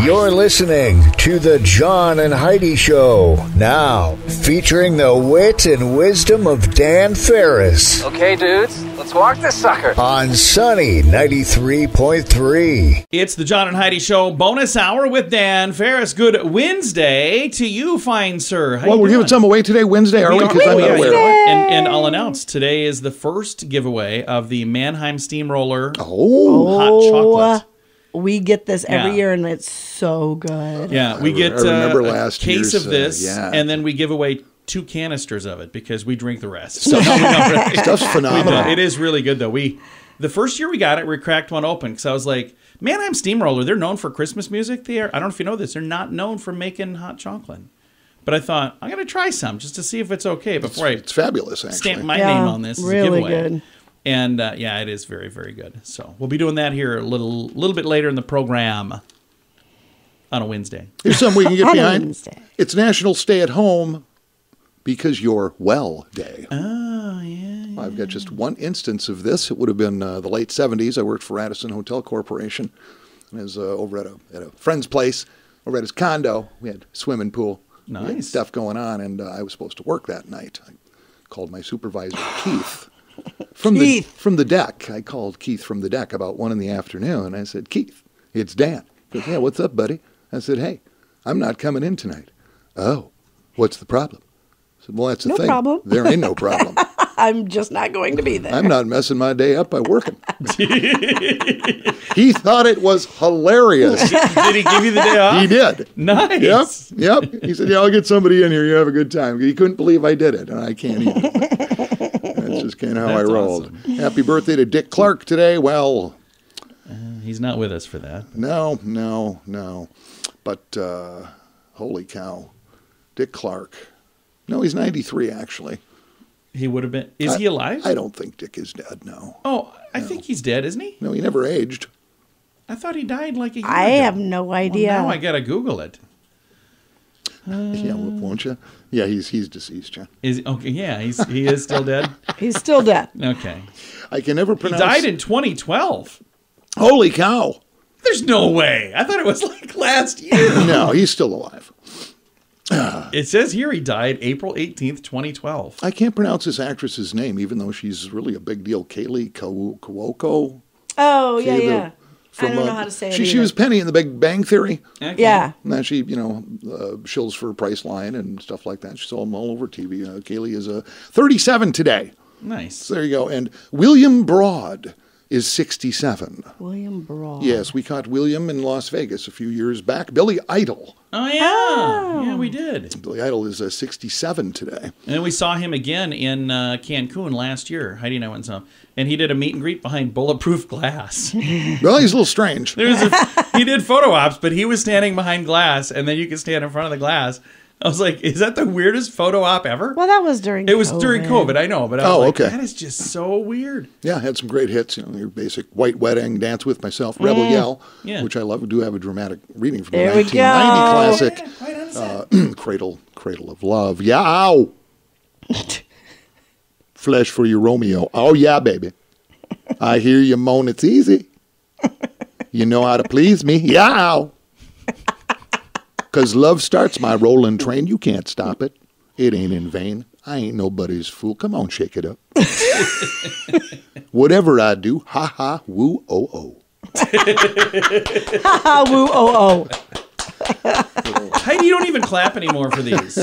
You're listening to The John and Heidi Show. Now, featuring the wit and wisdom of Dan Ferris. Okay, dudes, let's walk this sucker. On Sunny 93.3. It's the John and Heidi Show bonus hour with Dan Ferris. Good Wednesday to you, fine sir. Well, we're giving some away today, Wednesday, are we? Because I'm not aware. And I'll announce today is the first giveaway of the Mannheim Steamroller hot chocolate. We get this every year, and it's so good. Yeah, we get a case of this, and then we give away 2 canisters of it because we drink the rest. So stuff's phenomenal. It is really good, though. The first year we got it, we cracked one open because I was like, Mannheim Steamroller, they're known for Christmas music. I don't know if you know this. They're not known for making hot chocolate. But I thought, I'm going to try some just to see if it's okay before it's fabulous, actually. Stamp my name on this. Really good. And it is very, very good. So we'll be doing that here a little bit later in the program on a Wednesday. Here's something we can get behind. It's National Stay at Home Because You're Well Day. Oh, yeah. I've got just one instance of this. It would have been the late 70s. I worked for Radisson Hotel Corporation. I was over at a friend's place, over at his condo. We had a swimming pool. Nice. We had stuff going on, and I was supposed to work that night. I called my supervisor, Keith. From the deck. I called Keith from the deck about 1 PM. I said, Keith, it's Dan. He goes, yeah, what's up, buddy? I said, hey, I'm not coming in tonight. Oh, what's the problem? I said, well, that's the thing. No problem. There ain't no problem. I'm just not going to be there. I'm not messing my day up by working. He thought it was hilarious. Did he give you the day off? He did. Nice. Yep. He said, yeah, I'll get somebody in here. You have a good time. He couldn't believe I did it, and I can't either. That's just kind of how I rolled. Awesome. Happy birthday to Dick Clark today. Well, he's not with us for that. No. But holy cow, Dick Clark. No, he's 93, actually. He would have been. Is he alive? I don't think Dick is dead, no. Oh, I think he's dead, isn't he? No, he never aged. I thought he died like a year ago. I have no idea. Well, now I got to Google it. Yeah, won't you? Yeah, he's deceased, John. Okay, yeah, he is still dead? He's still dead. Okay. I can never pronounce... He died in 2012. Holy cow. There's no way. I thought it was like last year. No, he's still alive. It says here he died April 18th, 2012. I can't pronounce this actress's name, even though she's really a big deal. Kaylee Cuoco. Oh, yeah. I don't know how to say it. She was Penny in The Big Bang Theory. Okay. Yeah. And then she, shills for Priceline and stuff like that. She's all over TV. Kaylee is 37 today. Nice. So there you go. And William Broad is 67. William Broad. Yes, we caught William in Las Vegas a few years back. Billy Idol. Oh, yeah. Yeah, we did. Billy Idol is 67 today. And then we saw him again in Cancun last year. Heidi and I went and saw him. And he did a meet and greet behind bulletproof glass. Well, he's a little strange. He did photo ops, but he was standing behind glass, and then you could stand in front of the glass. I was like, is that the weirdest photo op ever? Well, that was during It was during COVID, I know. But I was like, okay. That is just so weird. Yeah, had some great hits. Your basic White Wedding, Dance With Myself, Rebel Yell, which I love. We do have a dramatic reading from the 1990 classic. Cradle of Love. Yow! Flesh for you, Romeo. Oh, yeah, baby. I hear you moan, it's easy. You know how to please me. Yow! Because love starts my rolling train. You can't stop it. It ain't in vain. I ain't nobody's fool. Come on, shake it up. Whatever I do, ha ha, woo, oh, oh. Ha ha, woo, oh, oh. Heidi, you don't even clap anymore for these.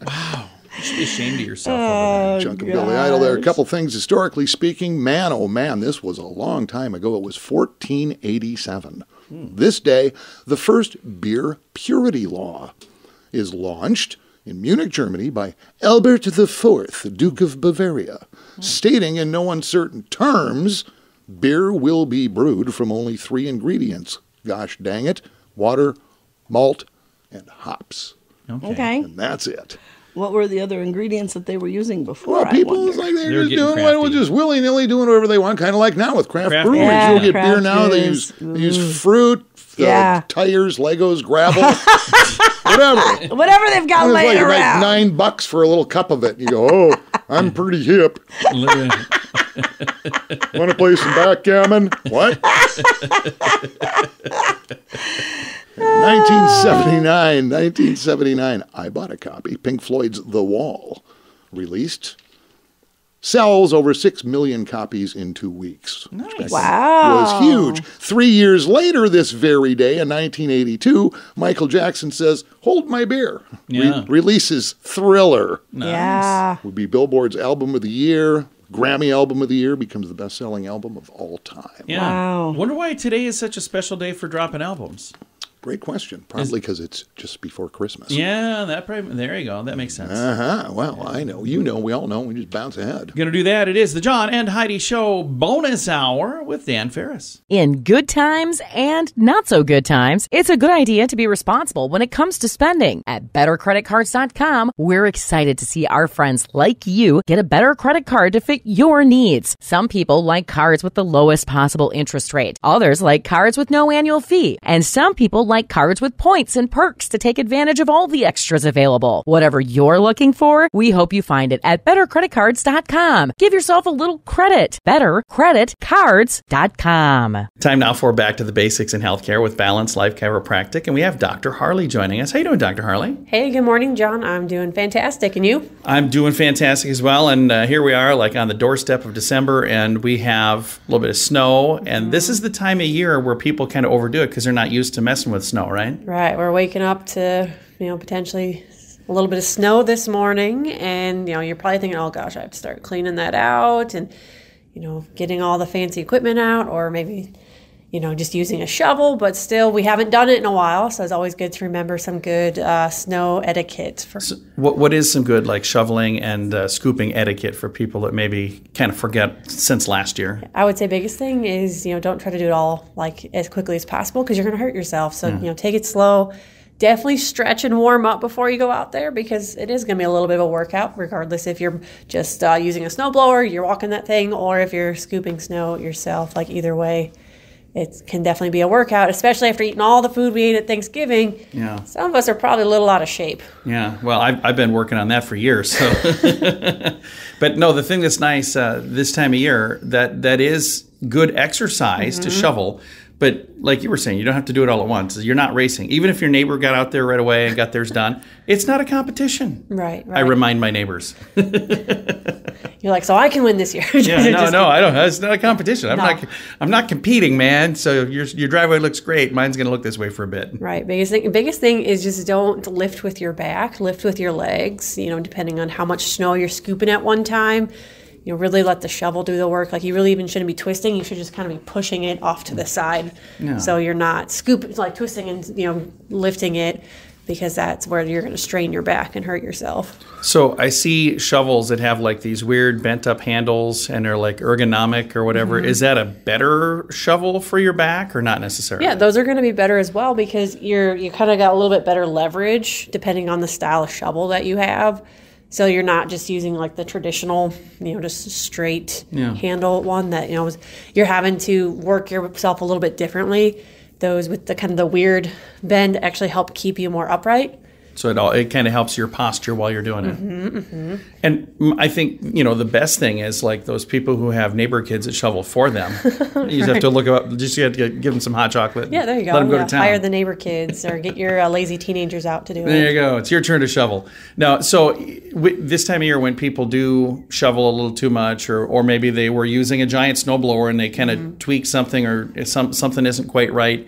Wow. You should be ashamed of yourself over there. Chunk of Billy Idol there. A couple things historically speaking. Man, oh man, this was a long time ago. It was 1487. This day, the first beer purity law is launched in Munich, Germany by Albert IV, Duke of Bavaria, stating in no uncertain terms, beer will be brewed from only 3 ingredients. Gosh dang it, water, malt, and hops. Okay. And that's it. What were the other ingredients that they were using before? Well, people was like they're just doing just willy-nilly doing whatever they want, kind of like now with craft breweries. Yeah, You'll get beer now. They use fruit, tires, Legos, gravel, whatever. Whatever they've got laying around. Like $9 for a little cup of it. You go, oh, I'm pretty hip. Want to play some backgammon? What? 1979, I bought a copy. Pink Floyd's The Wall, released. Sells over 6 million copies in 2 weeks. Nice. Wow. Was huge. 3 years later, this very day, in 1982, Michael Jackson says, "Hold my beer." Yeah. Releases Thriller. Nice. Yeah. Would be Billboard's Album of the Year. Grammy Album of the Year, becomes the best-selling album of all time. Yeah. Wow. Wonder why today is such a special day for dropping albums. Great question. Probably because it's just before Christmas. Yeah, that probably, there you go. That makes sense. Well, I know. You know. We all know. We just bounce ahead. Gonna do that. It is the John and Heidi Show bonus hour with Dan Ferris. In good times and not so good times, it's a good idea to be responsible when it comes to spending. At BetterCreditCards.com, we're excited to see our friends like you get a better credit card to fit your needs. Some people like cards with the lowest possible interest rate. Others like cards with no annual fee. And some people like cards with points and perks to take advantage of all the extras available. Whatever you're looking for, we hope you find it at BetterCreditCards.com. Give yourself a little credit. BetterCreditCards.com. Time now for Back to the Basics in Healthcare with Balanced Life Chiropractic. And we have Dr. Harley joining us. How you doing, Dr. Harley? Hey, good morning, John. I'm doing fantastic. And you? I'm doing fantastic as well. And here we are, like on the doorstep of December, and we have a little bit of snow. And this is the time of year where people kind of overdo it because they're not used to messing with snow, right? Right. We're waking up to, potentially a little bit of snow this morning. And, you're probably thinking, oh, gosh, I have to start cleaning that out and, getting all the fancy equipment out, or maybe, just using a shovel. But still, we haven't done it in a while. So it's always good to remember some good snow etiquette. So what is some good like shoveling and scooping etiquette for people that maybe kind of forget since last year? I would say biggest thing is, don't try to do it all like as quickly as possible because you're going to hurt yourself. So, take it slow. Definitely stretch and warm up before you go out there because it is going to be a little bit of a workout, regardless if you're just using a snowblower, you're walking that thing, or if you're scooping snow yourself. Like either way, it can definitely be a workout, especially after eating all the food we ate at Thanksgiving. Yeah. Some of us are probably a little out of shape. Yeah. Well, I've been working on that for years. So. But no, the thing that's nice this time of year, that is good exercise to shovel. But like you were saying, you don't have to do it all at once. You're not racing. Even if your neighbor got out there right away and got theirs done, it's not a competition. Right. I remind my neighbors. You're like, so I can win this year. Yeah, no, I don't. It's not a competition. I'm not competing, man. So your driveway looks great. Mine's going to look this way for a bit. Right. Biggest thing is just don't lift with your back. Lift with your legs. Depending on how much snow you're scooping at one time. Really let the shovel do the work. Like you really even shouldn't be twisting. You should just kind of be pushing it off to the side. No. So you're not scooping, like twisting and lifting it, because that's where you're going to strain your back and hurt yourself. So I see shovels that have like these weird bent up handles and they're like ergonomic or whatever. Mm-hmm. Is that a better shovel for your back or not necessarily? Yeah, those are going to be better as well because you kind of got a little bit better leverage depending on the style of shovel that you have. So you're not just using like the traditional, just straight handle one that, you're having to work yourself a little bit differently. Those with the kind of the weird bend actually help keep you more upright. So it kind of helps your posture while you're doing it. Mm-hmm, mm-hmm. And I think, the best thing is like those people who have neighbor kids that shovel for them. You just have to look up, you have to give them some hot chocolate. Yeah, there you go. Let them go to town. Hire the neighbor kids or get your lazy teenagers out to do it. There you go. It's your turn to shovel. Now, so this time of year when people do shovel a little too much or maybe they were using a giant snowblower and they kind of tweak something or something isn't quite right,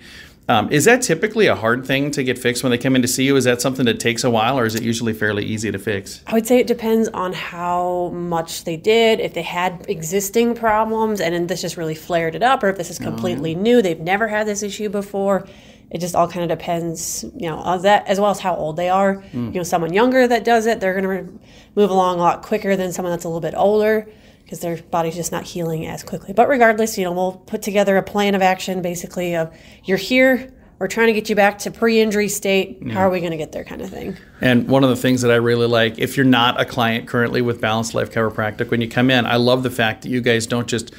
is that typically a hard thing to get fixed when they come in to see you? Is that something that takes a while, or is it usually fairly easy to fix? I would say it depends on how much they did, if they had existing problems, and then this just really flared it up, or if this is completely new, they've never had this issue before. It just all kind of depends, on that, as well as how old they are. Someone younger that does it, they're going to move along a lot quicker than someone that's a little bit older, because their body's just not healing as quickly. But regardless, we'll put together a plan of action, basically, of you're here, we're trying to get you back to pre-injury state. Yeah. How are we going to get there kind of thing? And one of the things that I really like, if you're not a client currently with Balanced Life Chiropractic, when you come in, I love the fact that you guys don't just,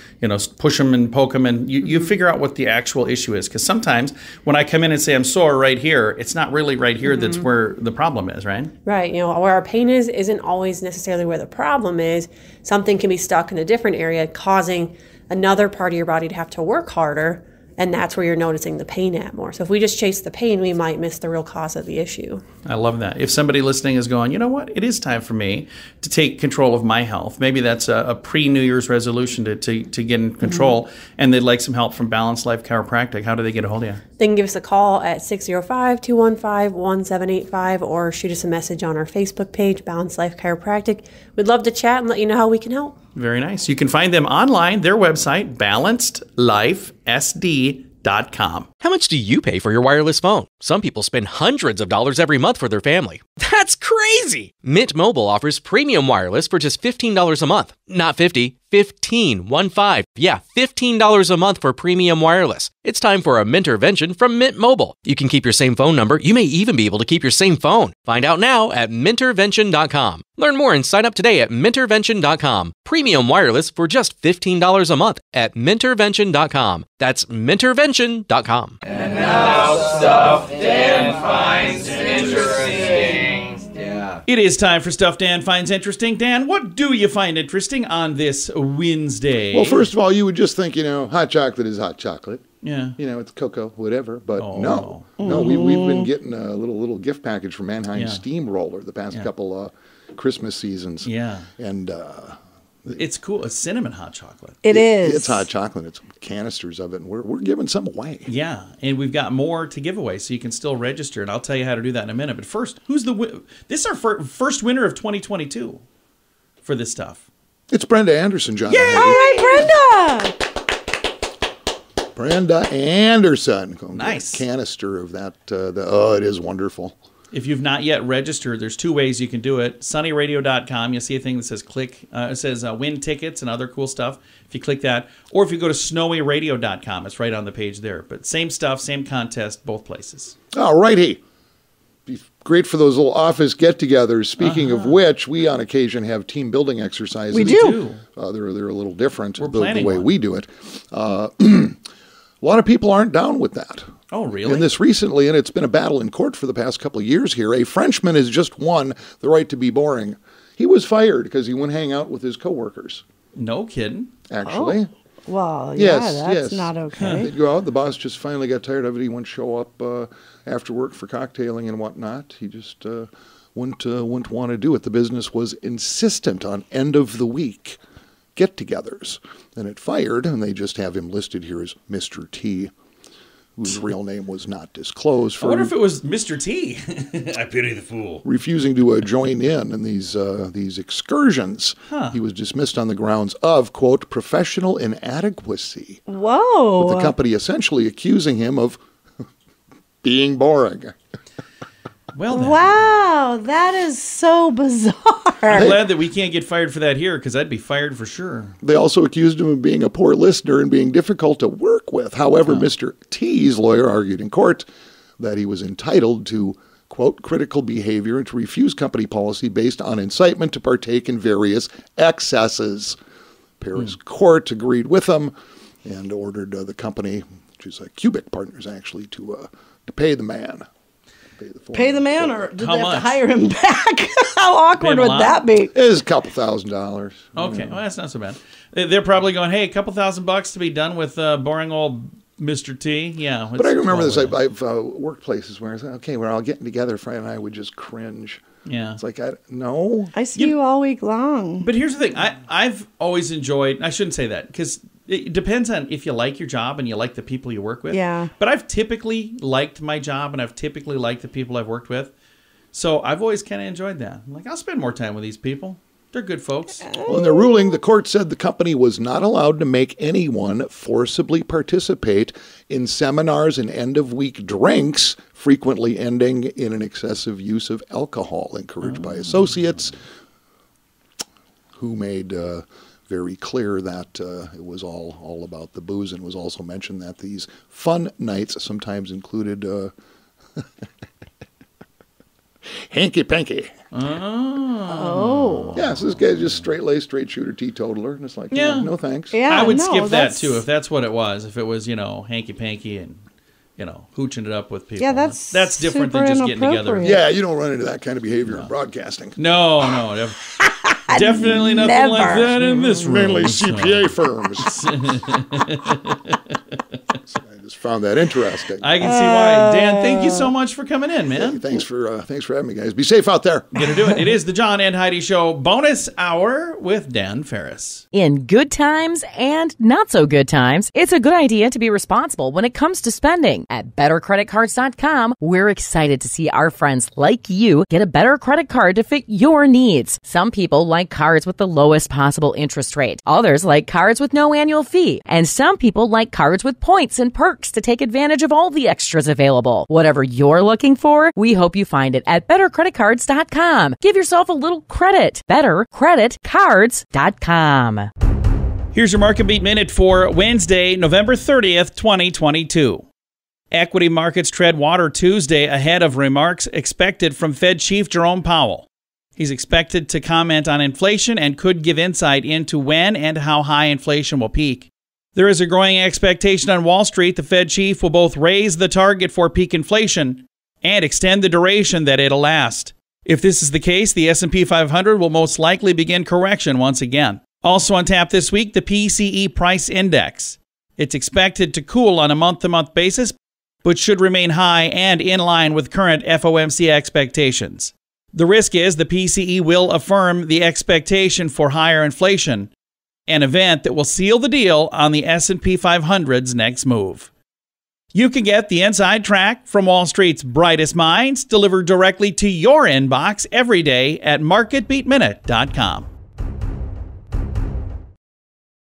push them and poke them and you figure out what the actual issue is. Because sometimes when I come in and say I'm sore right here, it's not really right here that's where the problem is, right? Right. Where our pain isn't always necessarily where the problem is. Something can be stuck in a different area causing another part of your body to have to work harder And that's where you're noticing the pain at more. So if we just chase the pain, we might miss the real cause of the issue. I love that. If somebody listening is going, you know what, it is time for me to take control of my health. Maybe that's a pre-New Year's resolution to get in control, and they'd like some help from Balanced Life Chiropractic. How do they get a hold of you? They can give us a call at 605-215-1785 or shoot us a message on our Facebook page, Balanced Life Chiropractic. We'd love to chat and let you know how we can help. Very nice. You can find them online, their website, balancedlifesd.com. How much do you pay for your wireless phone? Some people spend hundreds of dollars every month for their family. That's crazy! Mint Mobile offers premium wireless for just $15 a month. Not 50, 15, 1-5. Yeah, $15 a month for premium wireless. It's time for a Mintervention from Mint Mobile. You can keep your same phone number. You may even be able to keep your same phone. Find out now at Mintervention.com. Learn more and sign up today at Mintervention.com. Premium wireless for just $15 a month at Mintervention.com. That's Mintervention.com. And now stuff Dan finds interesting. Yeah. It is time for Stuff Dan Finds Interesting. Dan, what do you find interesting on this Wednesday? Well, first of all, you would just think, hot chocolate is hot chocolate. Yeah. It's cocoa, whatever. But Oh. no, we've been getting a little gift package from Mannheim Steamroller the past couple Christmas seasons. Yeah. And It's cool. It's cinnamon hot chocolate. It is. It's hot chocolate. It's canisters of it, and we're giving some away. Yeah, and we've got more to give away, so you can still register, and I'll tell you how to do that in a minute. But first, who's the this is our first winner of 2022 for this stuff. It's Brenda Anderson, John. All right, Brenda. Brenda Anderson. Nice. Canister of that. It is wonderful. If you've not yet registered, there's two ways you can do it. sunnyradio.com, you'll see a thing that says click. It says win tickets and other cool stuff. If you click that. Or if you go to snowyradio.com, it's right on the page there. But same stuff, same contest, both places. All righty. Be great for those little office get-togethers. Speaking of which, we on occasion have team building exercises. We do. They're a little different We're the planning way one. we do it. A lot of people aren't down with that. Oh, really? And this recently, and it's been a battle in court for the past couple of years here, a Frenchman has just won the right to be boring. He was fired because he wouldn't hang out with his coworkers, No kidding. actually. Well, Yes, yeah, that's yes. not okay. They'd go out. The boss just finally got tired of it. He wouldn't show up after work for cocktailing and whatnot. He just wouldn't want to do it. The business was insistent on end-of-the-week get-togethers. And it fired, and they just have him listed here as Mr. T, whose real name was not disclosed. I wonder if it was Mr. T. I pity the fool. Refusing to join in these excursions. He was dismissed on the grounds of, quote, professional inadequacy. Whoa. With the company essentially accusing him of being boring. Well, then. Wow, that is so bizarre. I'm glad that we can't get fired for that here, because I'd be fired for sure. They also accused him of being a poor listener and being difficult to work with. However, Mr. T's lawyer argued in court that he was entitled to, quote, critical behavior and to refuse company policy based on incitement to partake in various excesses. Paris court agreed with him and ordered the company, which is Cubic Partners actually, to pay the man. Pay the man, or did How they have much? to hire him back? How awkward Pay him a would lot? that be? It is a couple $1,000s. Okay, well, that's not so bad. They're probably going, hey, a couple $1,000 to be done with boring old Mr. T. Yeah. But I remember this. totally- I've worked places where I said, okay, we're all getting together. Fran and I would just cringe. Yeah. It's like, no. I see you all week long. But here's the thing. I've always enjoyed, I shouldn't say that, because it depends on if you like your job and you like the people you work with. Yeah. But I've typically liked my job and I've typically liked the people I've worked with. So I've always kind of enjoyed that. I'm like, I'll spend more time with these people. They're good folks. Well, in their ruling, the court said the company was not allowed to make anyone forcibly participate in seminars and end-of-week drinks, frequently ending in an excessive use of alcohol, encouraged by associates who made very clear that it was all about the booze, and was also mentioned that these fun nights sometimes included hanky-panky. Oh. Yeah, so this guy's just straight-laced, straight-shooter teetotaler, and it's like, Yeah. no thanks. Yeah, I would no, skip that that's- too if that's what it was. If it was, hanky-panky and, hooching it up with people. Yeah, that's different than super just getting together. inappropriate. Yeah, you don't run into that kind of behavior in broadcasting. No, definitely nothing Never. like that in this room. Mainly CPA firms. So I just found that interesting. I can see why. Dan, thank you so much for coming in, man. Thanks for having me, guys. Be safe out there. Gonna do it. It is the John and Heidi Show bonus hour with Dan Ferris. In good times and not so good times, it's a good idea to be responsible when it comes to spending. At bettercreditcards.com, we're excited to see our friends like you get a better credit card to fit your needs. Some people like cards with the lowest possible interest rate. Others like cards with no annual fee. And some people like cards with points and perks to take advantage of all the extras available. Whatever you're looking for, we hope you find it at bettercreditcards.com. Give yourself a little credit. Bettercreditcards.com. Here's your Market Beat Minute for Wednesday, November 30th, 2022. Equity markets tread water Tuesday ahead of remarks expected from Fed Chief Jerome Powell. He's expected to comment on inflation and could give insight into when and how high inflation will peak. There is a growing expectation on Wall Street the Fed chief will both raise the target for peak inflation and extend the duration that it'll last. If this is the case, the S&P 500 will most likely begin correction once again. Also on tap this week, the PCE Price Index. It's expected to cool on a month-to-month basis, but should remain high and in line with current FOMC expectations. The risk is the PCE will affirm the expectation for higher inflation, an event that will seal the deal on the S&P 500's next move. You can get the inside track from Wall Street's brightest minds delivered directly to your inbox every day at marketbeatminute.com.